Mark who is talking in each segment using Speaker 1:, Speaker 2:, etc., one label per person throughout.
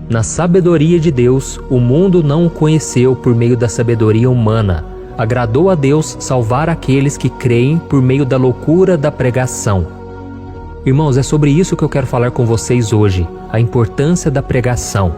Speaker 1: Na sabedoria de Deus, o mundo não o conheceu por meio da sabedoria humana. Agradou a Deus salvar aqueles que creem por meio da loucura da pregação. Irmãos, é sobre isso que eu quero falar com vocês hoje, a importância da pregação.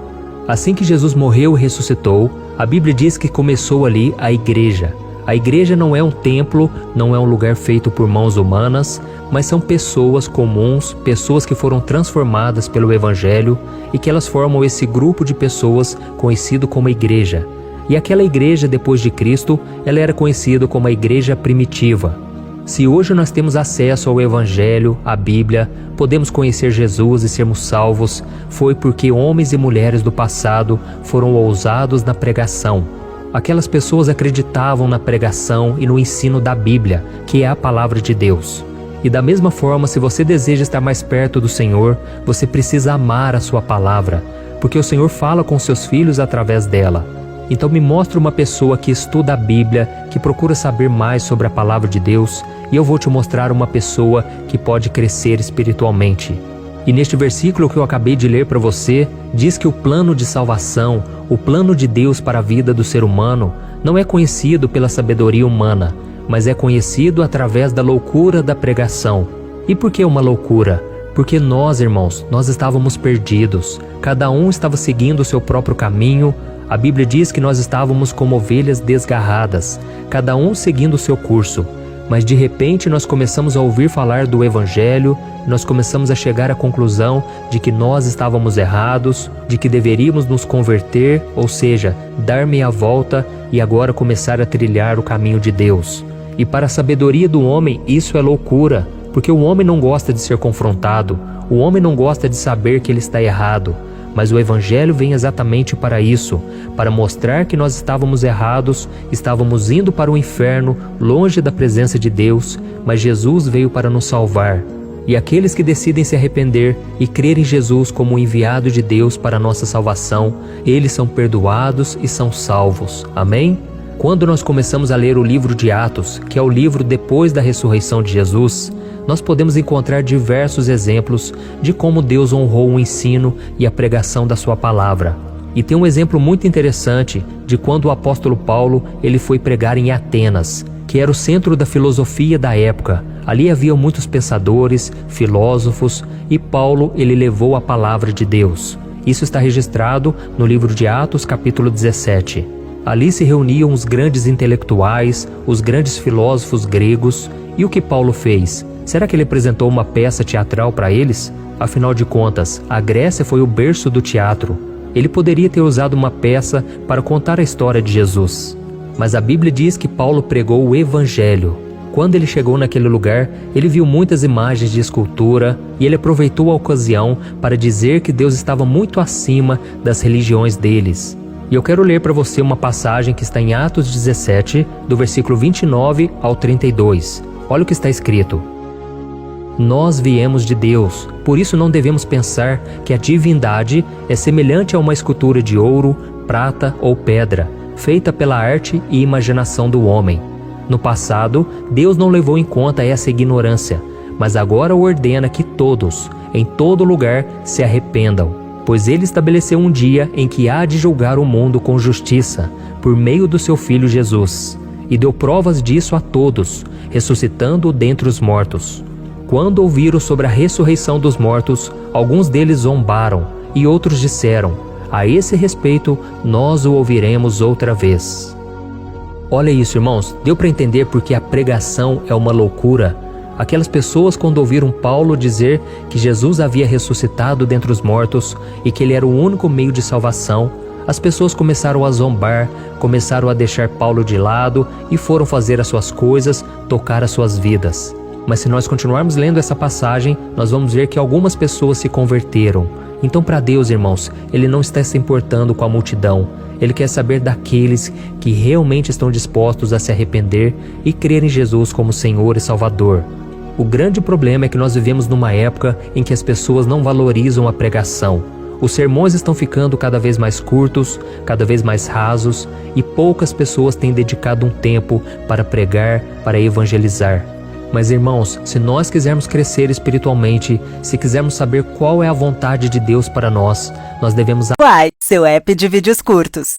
Speaker 1: Assim que Jesus morreu e ressuscitou, a Bíblia diz que começou ali a igreja. A igreja não é um templo, não é um lugar feito por mãos humanas, mas são pessoas comuns, pessoas que foram transformadas pelo Evangelho e que elas formam esse grupo de pessoas conhecido como igreja. E aquela igreja, depois de Cristo, ela era conhecida como a igreja primitiva. Se hoje nós temos acesso ao Evangelho, à Bíblia, podemos conhecer Jesus e sermos salvos, foi porque homens e mulheres do passado foram ousados na pregação. Aquelas pessoas acreditavam na pregação e no ensino da Bíblia, que é a palavra de Deus. E da mesma forma, se você deseja estar mais perto do Senhor, você precisa amar a sua palavra, porque o Senhor fala com seus filhos através dela. Então me mostre uma pessoa que estuda a Bíblia, que procura saber mais sobre a palavra de Deus, e eu vou te mostrar uma pessoa que pode crescer espiritualmente. E neste versículo que eu acabei de ler para você, diz que o plano de salvação, o plano de Deus para a vida do ser humano, não é conhecido pela sabedoria humana, mas é conhecido através da loucura da pregação. E por que uma loucura? Porque nós, irmãos, nós estávamos perdidos, cada um estava seguindo o seu próprio caminho. A Bíblia diz que nós estávamos como ovelhas desgarradas, cada um seguindo o seu curso. Mas de repente nós começamos a ouvir falar do Evangelho, nós começamos a chegar à conclusão de que nós estávamos errados, de que deveríamos nos converter, ou seja, dar meia volta e agora começar a trilhar o caminho de Deus. E para a sabedoria do homem isso é loucura, porque o homem não gosta de ser confrontado, o homem não gosta de saber que ele está errado. Mas o Evangelho vem exatamente para isso, para mostrar que nós estávamos errados, estávamos indo para o inferno, longe da presença de Deus, mas Jesus veio para nos salvar. E aqueles que decidem se arrepender e crer em Jesus como o enviado de Deus para a nossa salvação, eles são perdoados e são salvos. Amém? Quando nós começamos a ler o livro de Atos, que é o livro depois da ressurreição de Jesus, nós podemos encontrar diversos exemplos de como Deus honrou o ensino e a pregação da sua palavra. E tem um exemplo muito interessante de quando o apóstolo Paulo ele foi pregar em Atenas, que era o centro da filosofia da época. Ali havia muitos pensadores, filósofos, e Paulo ele levou a palavra de Deus. Isso está registrado no livro de Atos, capítulo 17. Ali se reuniam os grandes intelectuais, os grandes filósofos gregos, e o que Paulo fez? Será que ele apresentou uma peça teatral para eles? Afinal de contas, a Grécia foi o berço do teatro. Ele poderia ter usado uma peça para contar a história de Jesus. Mas a Bíblia diz que Paulo pregou o Evangelho. Quando ele chegou naquele lugar, ele viu muitas imagens de escultura e ele aproveitou a ocasião para dizer que Deus estava muito acima das religiões deles. E eu quero ler para você uma passagem que está em Atos 17, do versículo 29 ao 32. Olha o que está escrito. Nós viemos de Deus, por isso não devemos pensar que a divindade é semelhante a uma escultura de ouro, prata ou pedra, feita pela arte e imaginação do homem. No passado, Deus não levou em conta essa ignorância, mas agora ordena que todos, em todo lugar, se arrependam, pois Ele estabeleceu um dia em que há de julgar o mundo com justiça, por meio do seu Filho Jesus, e deu provas disso a todos, ressuscitando-o dentre os mortos. Quando ouviram sobre a ressurreição dos mortos, alguns deles zombaram, e outros disseram, a esse respeito, nós o ouviremos outra vez. Olha isso, irmãos, deu para entender porque a pregação é uma loucura? Aquelas pessoas, quando ouviram Paulo dizer que Jesus havia ressuscitado dentre os mortos e que ele era o único meio de salvação, as pessoas começaram a zombar, começaram a deixar Paulo de lado e foram fazer as suas coisas, tocar as suas vidas. Mas se nós continuarmos lendo essa passagem, nós vamos ver que algumas pessoas se converteram. Então, para Deus, irmãos, Ele não está se importando com a multidão. Ele quer saber daqueles que realmente estão dispostos a se arrepender e crer em Jesus como Senhor e Salvador. O grande problema é que nós vivemos numa época em que as pessoas não valorizam a pregação. Os sermões estão ficando cada vez mais curtos, cada vez mais rasos, e poucas pessoas têm dedicado um tempo para pregar, para evangelizar. Mas irmãos, se nós quisermos crescer espiritualmente, se quisermos saber qual é a vontade de Deus para nós, nós devemos
Speaker 2: Uai, seu app de vídeos curtos.